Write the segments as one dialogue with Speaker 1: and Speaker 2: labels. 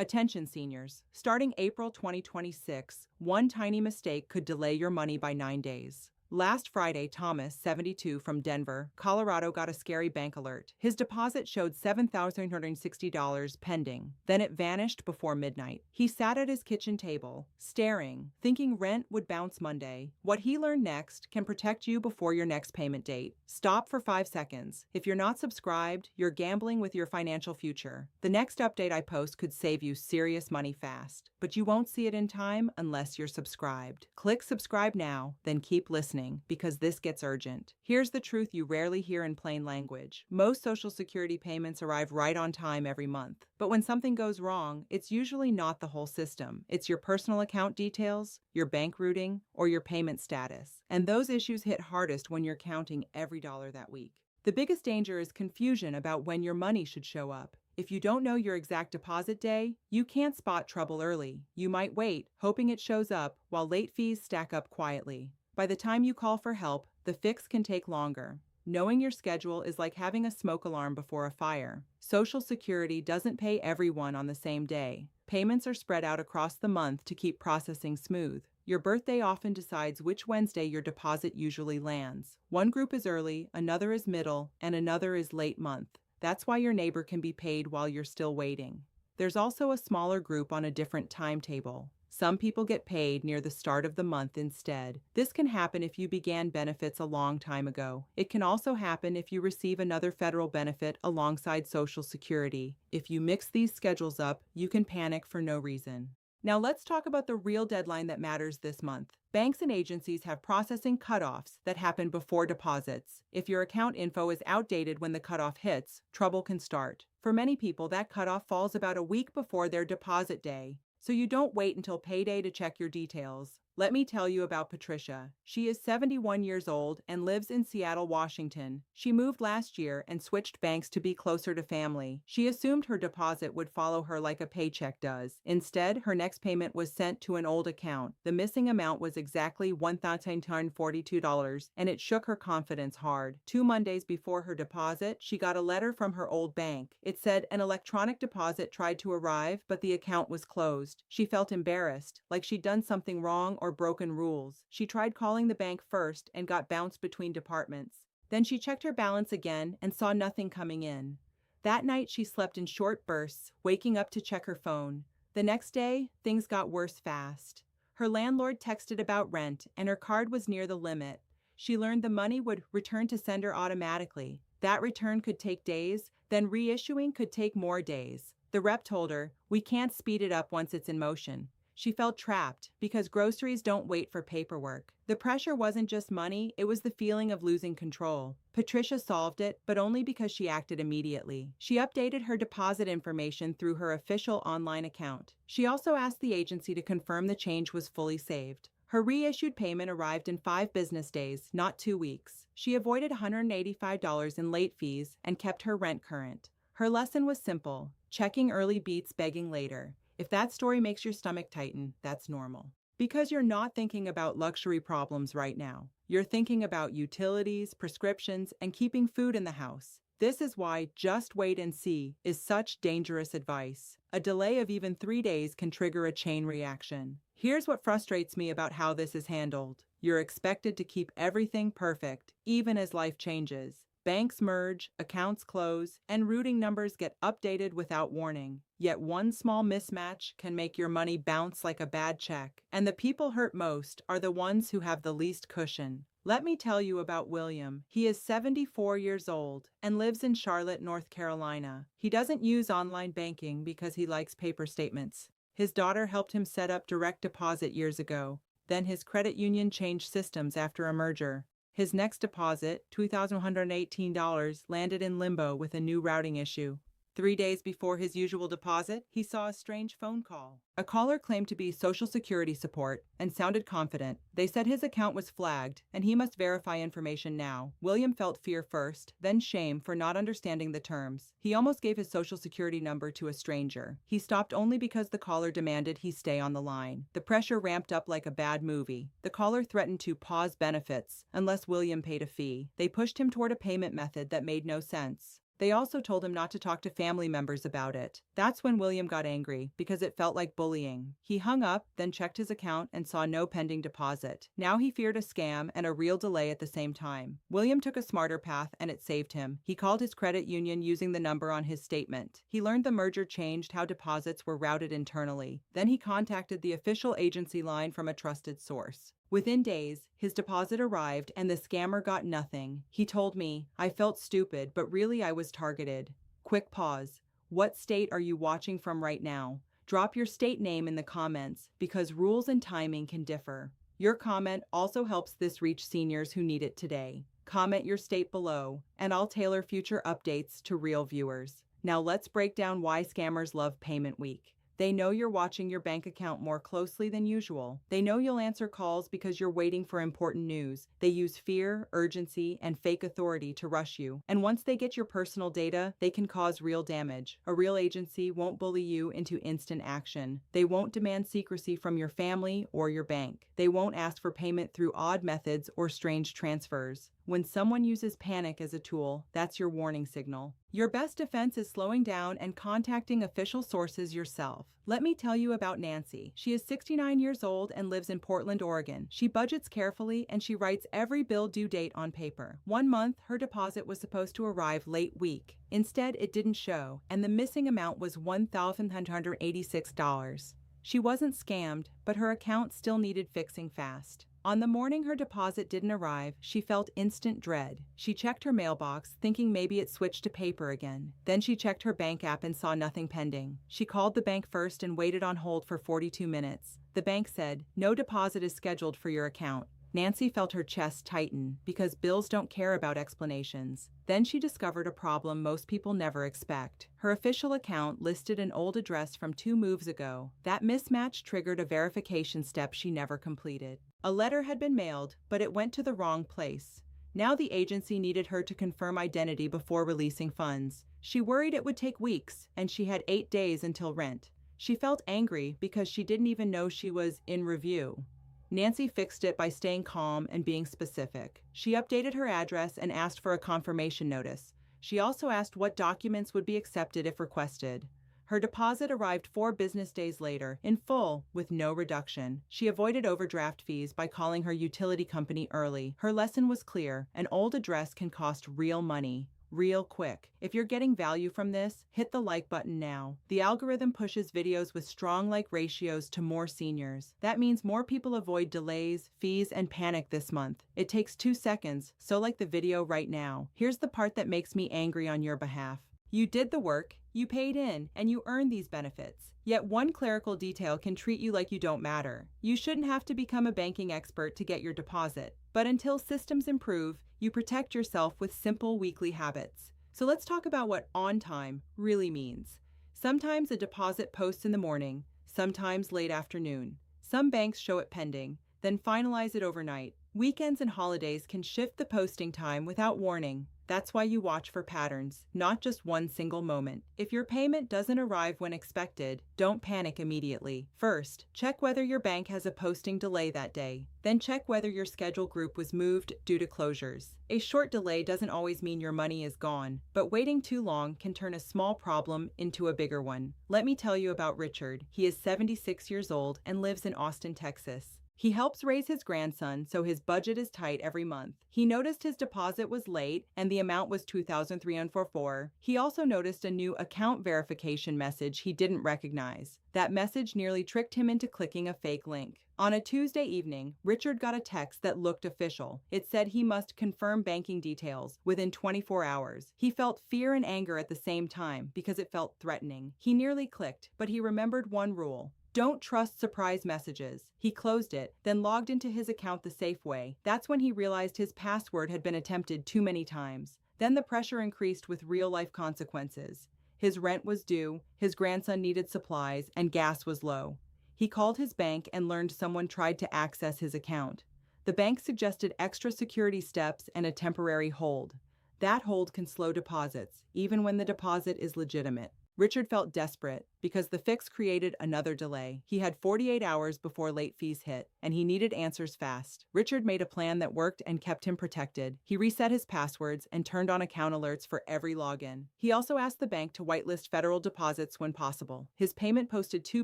Speaker 1: Attention seniors, starting April 2026, one tiny mistake could delay your money by 9 days. Last Friday, Thomas, 72, from Denver, Colorado, got a scary bank alert. His deposit showed $7,360 pending. Then it vanished before midnight. He sat at his kitchen table, staring, thinking rent would bounce Monday. What he learned next can protect you before your next payment date. Stop for 5 seconds. If you're not subscribed, you're gambling with your financial future. The next update I post could save you serious money fast, but you won't see it in time unless you're subscribed. Click subscribe now, then keep listening, because this gets urgent. Here's the truth you rarely hear in plain language. Most Social Security payments arrive right on time every month. But when something goes wrong, it's usually not the whole system. It's your personal account details, your bank routing, or your payment status. And those issues hit hardest when you're counting every dollar that week. The biggest danger is confusion about when your money should show up. If you don't know your exact deposit day, you can't spot trouble early. You might wait, hoping it shows up, while late fees stack up quietly. By the time you call for help, the fix can take longer. Knowing your schedule is like having a smoke alarm before a fire. Social Security doesn't pay everyone on the same day. Payments are spread out across the month to keep processing smooth. Your birthday often decides which Wednesday your deposit usually lands. One group is early, another is middle, and another is late month. That's why your neighbor can be paid while you're still waiting. There's also a smaller group on a different timetable. Some people get paid near the start of the month instead. This can happen if you began benefits a long time ago. It can also happen if you receive another federal benefit alongside Social Security. If you mix these schedules up, you can panic for no reason. Now let's talk about the real deadline that matters this month. Banks and agencies have processing cutoffs that happen before deposits. If your account info is outdated when the cutoff hits, trouble can start. For many people, that cutoff falls about a week before their deposit day. So you don't wait until payday to check your details. Let me tell you about Patricia. She is 71 years old and lives in Seattle, Washington. She moved last year and switched banks to be closer to family. She assumed her deposit would follow her like a paycheck does. Instead, her next payment was sent to an old account. The missing amount was exactly $1,942, and it shook her confidence hard. 2 Mondays before her deposit, she got a letter from her old bank. It said an electronic deposit tried to arrive, but the account was closed. She felt embarrassed, like she'd done something wrong or broken rules. She tried calling the bank first and got bounced between departments. Then she checked her balance again and saw nothing coming in. That night she slept in short bursts, waking up to check her phone. The next day, things got worse fast. Her landlord texted about rent and her card was near the limit. She learned the money would return to sender automatically. That return could take days, then reissuing could take more days. The rep told her, "We can't speed it up once it's in motion." She felt trapped because groceries don't wait for paperwork. The pressure wasn't just money, it was the feeling of losing control. Patricia solved it, but only because she acted immediately. She updated her deposit information through her official online account. She also asked the agency to confirm the change was fully saved. Her reissued payment arrived in 5 business days, not 2 weeks. She avoided $185 in late fees and kept her rent current. Her lesson was simple: checking early beats begging later. If that story makes your stomach tighten, that's normal. Because you're not thinking about luxury problems right now. You're thinking about utilities, prescriptions, and keeping food in the house. This is why "just wait and see" is such dangerous advice. A delay of even 3 days can trigger a chain reaction. Here's what frustrates me about how this is handled. You're expected to keep everything perfect, even as life changes. Banks merge, accounts close, and routing numbers get updated without warning. Yet one small mismatch can make your money bounce like a bad check. And the people hurt most are the ones who have the least cushion. Let me tell you about William. He is 74 years old and lives in Charlotte, North Carolina. He doesn't use online banking because he likes paper statements. His daughter helped him set up direct deposit years ago. Then his credit union changed systems after a merger. His next deposit, $2,118, landed in limbo with a new routing issue. 3 days before his usual deposit, he saw a strange phone call. A caller claimed to be Social Security support and sounded confident. They said his account was flagged and he must verify information now. William felt fear first, then shame for not understanding the terms. He almost gave his Social Security number to a stranger. He stopped only because the caller demanded he stay on the line. The pressure ramped up like a bad movie. The caller threatened to pause benefits unless William paid a fee. They pushed him toward a payment method that made no sense. They also told him not to talk to family members about it. That's when William got angry, because it felt like bullying. He hung up, then checked his account and saw no pending deposit. Now he feared a scam and a real delay at the same time. William took a smarter path and it saved him. He called his credit union using the number on his statement. He learned the merger changed how deposits were routed internally. Then he contacted the official agency line from a trusted source. Within days, his deposit arrived and the scammer got nothing. He told me, "I felt stupid, but really I was targeted." Quick pause. What state are you watching from right now? Drop your state name in the comments, because rules and timing can differ. Your comment also helps this reach seniors who need it today. Comment your state below, and I'll tailor future updates to real viewers. Now let's break down why scammers love payment week. They know you're watching your bank account more closely than usual. They know you'll answer calls because you're waiting for important news. They use fear, urgency, and fake authority to rush you. And once they get your personal data, they can cause real damage. A real agency won't bully you into instant action. They won't demand secrecy from your family or your bank. They won't ask for payment through odd methods or strange transfers. When someone uses panic as a tool, that's your warning signal. Your best defense is slowing down and contacting official sources yourself. Let me tell you about Nancy. She is 69 years old and lives in Portland, Oregon. She budgets carefully and she writes every bill due date on paper. One month, her deposit was supposed to arrive late week. Instead, it didn't show, and the missing amount was $1,186. She wasn't scammed, but her account still needed fixing fast. On the morning her deposit didn't arrive, she felt instant dread. She checked her mailbox, thinking maybe it switched to paper again. Then she checked her bank app and saw nothing pending. She called the bank first and waited on hold for 42 minutes. The bank said, "No deposit is scheduled for your account." Nancy felt her chest tighten, because bills don't care about explanations. Then she discovered a problem most people never expect. Her official account listed an old address from 2 moves ago. That mismatch triggered a verification step she never completed. A letter had been mailed, but it went to the wrong place. Now the agency needed her to confirm identity before releasing funds. She worried it would take weeks, and she had 8 days until rent. She felt angry because she didn't even know she was in review. Nancy fixed it by staying calm and being specific. She updated her address and asked for a confirmation notice. She also asked what documents would be accepted if requested. Her deposit arrived 4 business days later, in full, with no reduction. She avoided overdraft fees by calling her utility company early. Her lesson was clear: an old address can cost real money. Real quick. If you're getting value from this, hit the like button now. The algorithm pushes videos with strong like ratios to more seniors. That means more people avoid delays, fees, and panic this month. It takes 2 seconds, so like the video right now. Here's the part that makes me angry on your behalf. You did the work, you paid in, and you earned these benefits. Yet one clerical detail can treat you like you don't matter. You shouldn't have to become a banking expert to get your deposit. But until systems improve, you protect yourself with simple weekly habits. So let's talk about what on time really means. Sometimes a deposit posts in the morning, sometimes late afternoon. Some banks show it pending, then finalize it overnight. Weekends and holidays can shift the posting time without warning. That's why you watch for patterns, not just one single moment. If your payment doesn't arrive when expected, don't panic immediately. First, check whether your bank has a posting delay that day. Then check whether your schedule group was moved due to closures. A short delay doesn't always mean your money is gone, but waiting too long can turn a small problem into a bigger one. Let me tell you about Richard. He is 76 years old and lives in Austin, Texas. He helps raise his grandson, so his budget is tight every month. He noticed his deposit was late and the amount was $2,344. He also noticed a new account verification message he didn't recognize. That message nearly tricked him into clicking a fake link. On a Tuesday evening, Richard got a text that looked official. It said he must confirm banking details within 24 hours. He felt fear and anger at the same time because it felt threatening. He nearly clicked, but he remembered one rule. Don't trust surprise messages. He closed it, then logged into his account the safe way. That's when he realized his password had been attempted too many times. Then the pressure increased with real-life consequences. His rent was due, his grandson needed supplies, and gas was low. He called his bank and learned someone tried to access his account. The bank suggested extra security steps and a temporary hold. That hold can slow deposits, even when the deposit is legitimate. Richard felt desperate, because the fix created another delay. He had 48 hours before late fees hit, and he needed answers fast. Richard made a plan that worked and kept him protected. He reset his passwords and turned on account alerts for every login. He also asked the bank to whitelist federal deposits when possible. His payment posted 2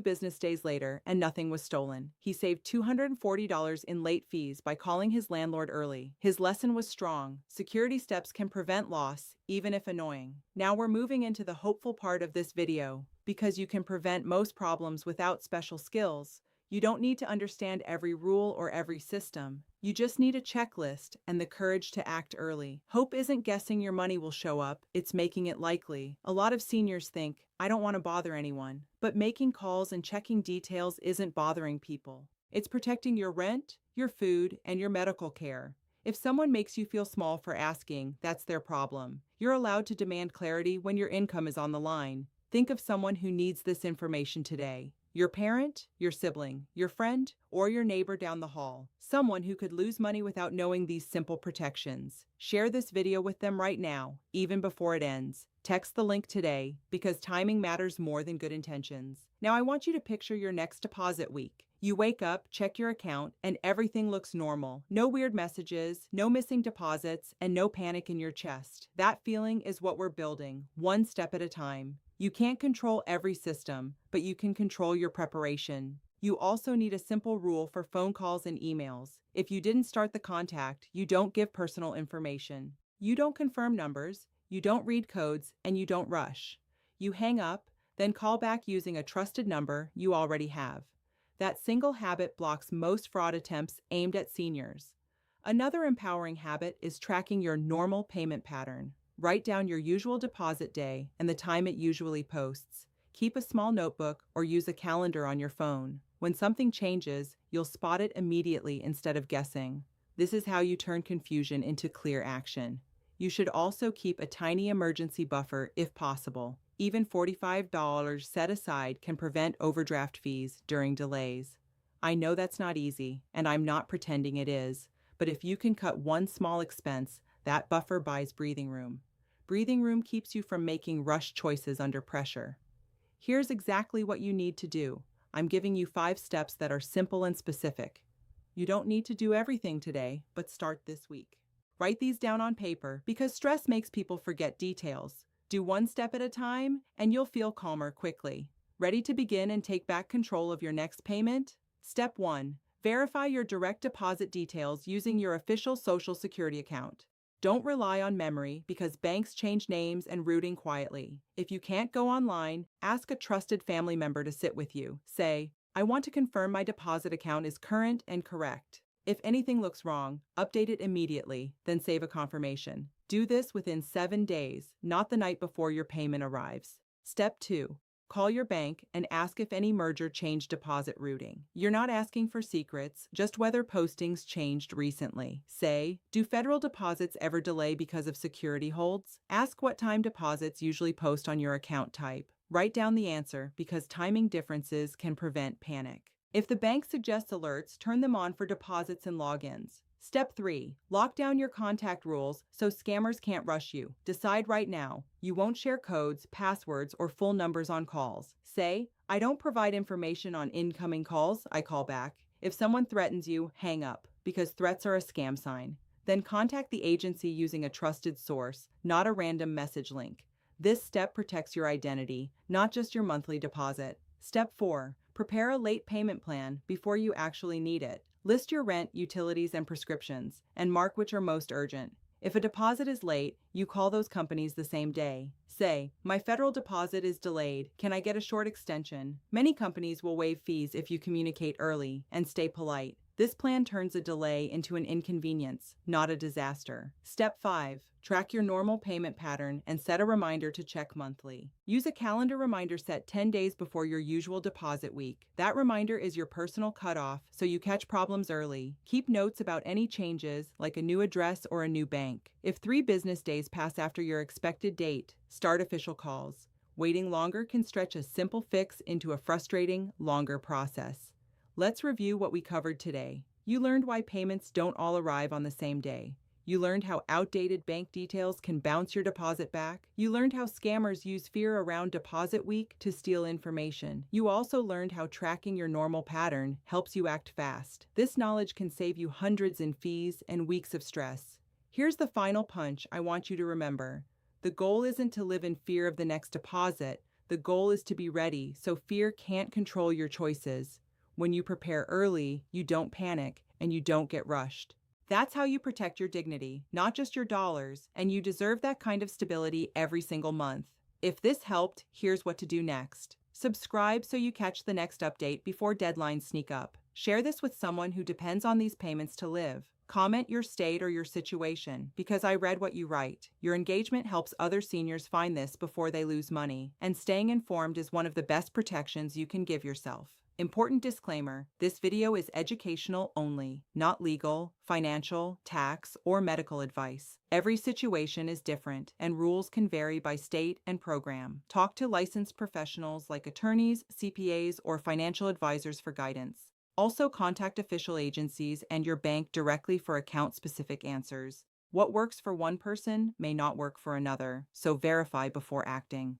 Speaker 1: business days later, and nothing was stolen. He saved $240 in late fees by calling his landlord early. His lesson was strong. Security steps can prevent loss, even if annoying. Now we're moving into the hopeful part of this video. Because you can prevent most problems without special skills, you don't need to understand every rule or every system. You just need a checklist and the courage to act early. Hope isn't guessing your money will show up, it's making it likely. A lot of seniors think, I don't want to bother anyone. But making calls and checking details isn't bothering people. It's protecting your rent, your food, and your medical care. If someone makes you feel small for asking, that's their problem. You're allowed to demand clarity when your income is on the line. Think of someone who needs this information today. Your parent, your sibling, your friend, or your neighbor down the hall. Someone who could lose money without knowing these simple protections. Share this video with them right now, even before it ends. Text the link today, because timing matters more than good intentions. Now I want you to picture your next deposit week. You wake up, check your account, and everything looks normal. No weird messages, no missing deposits, and no panic in your chest. That feeling is what we're building, one step at a time. You can't control every system, but you can control your preparation. You also need a simple rule for phone calls and emails. If you didn't start the contact, you don't give personal information. You don't confirm numbers, you don't read codes, and you don't rush. You hang up, then call back using a trusted number you already have. That single habit blocks most fraud attempts aimed at seniors. Another empowering habit is tracking your normal payment pattern. Write down your usual deposit day and the time it usually posts. Keep a small notebook or use a calendar on your phone. When something changes, you'll spot it immediately instead of guessing. This is how you turn confusion into clear action. You should also keep a tiny emergency buffer if possible. Even $45 set aside can prevent overdraft fees during delays. I know that's not easy, and I'm not pretending it is, but if you can cut one small expense, that buffer buys breathing room. Breathing room keeps you from making rushed choices under pressure. Here's exactly what you need to do. I'm giving you 5 steps that are simple and specific. You don't need to do everything today, but start this week. Write these down on paper because stress makes people forget details. Do one step at a time, and you'll feel calmer quickly. Ready to begin and take back control of your next payment? Step 1. Verify your direct deposit details using your official Social Security account. Don't rely on memory because banks change names and routing quietly. If you can't go online, ask a trusted family member to sit with you. Say, I want to confirm my deposit account is current and correct. If anything looks wrong, update it immediately, then save a confirmation. Do this within 7 days, not the night before your payment arrives. Step 2. Call your bank and ask if any merger changed deposit routing. You're not asking for secrets, just whether postings changed recently. Say, do federal deposits ever delay because of security holds? Ask what time deposits usually post on your account type. Write down the answer because timing differences can prevent panic. If the bank suggests alerts, turn them on for deposits and logins. Step 3. Lock down your contact rules so scammers can't rush you. Decide right now. You won't share codes, passwords, or full numbers on calls. Say, I don't provide information on incoming calls, I call back. If someone threatens you, hang up, because threats are a scam sign. Then contact the agency using a trusted source, not a random message link. This step protects your identity, not just your monthly deposit. Step 4. Prepare a late payment plan before you actually need it. List your rent, utilities, and prescriptions, and mark which are most urgent. If a deposit is late, you call those companies the same day. Say, my federal deposit is delayed. Can I get a short extension? Many companies will waive fees if you communicate early and stay polite. This plan turns a delay into an inconvenience, not a disaster. Step 5. Track your normal payment pattern and set a reminder to check monthly. Use a calendar reminder set 10 days before your usual deposit week. That reminder is your personal cutoff, so you catch problems early. Keep notes about any changes, like a new address or a new bank. If 3 business days pass after your expected date, start official calls. Waiting longer can stretch a simple fix into a frustrating, longer process. Let's review what we covered today. You learned why payments don't all arrive on the same day. You learned how outdated bank details can bounce your deposit back. You learned how scammers use fear around deposit week to steal information. You also learned how tracking your normal pattern helps you act fast. This knowledge can save you hundreds in fees and weeks of stress. Here's the final punch I want you to remember. The goal isn't to live in fear of the next deposit. The goal is to be ready so fear can't control your choices. When you prepare early, you don't panic and you don't get rushed. That's how you protect your dignity, not just your dollars, and you deserve that kind of stability every single month. If this helped, here's what to do next. Subscribe so you catch the next update before deadlines sneak up. Share this with someone who depends on these payments to live. Comment your state or your situation, because I read what you write. Your engagement helps other seniors find this before they lose money, and staying informed is one of the best protections you can give yourself. Important disclaimer, this video is educational only, not legal, financial, tax, or medical advice. Every situation is different, and rules can vary by state and program. Talk to licensed professionals like attorneys, CPAs, or financial advisors for guidance. Also, contact official agencies and your bank directly for account-specific answers. What works for one person may not work for another, so verify before acting.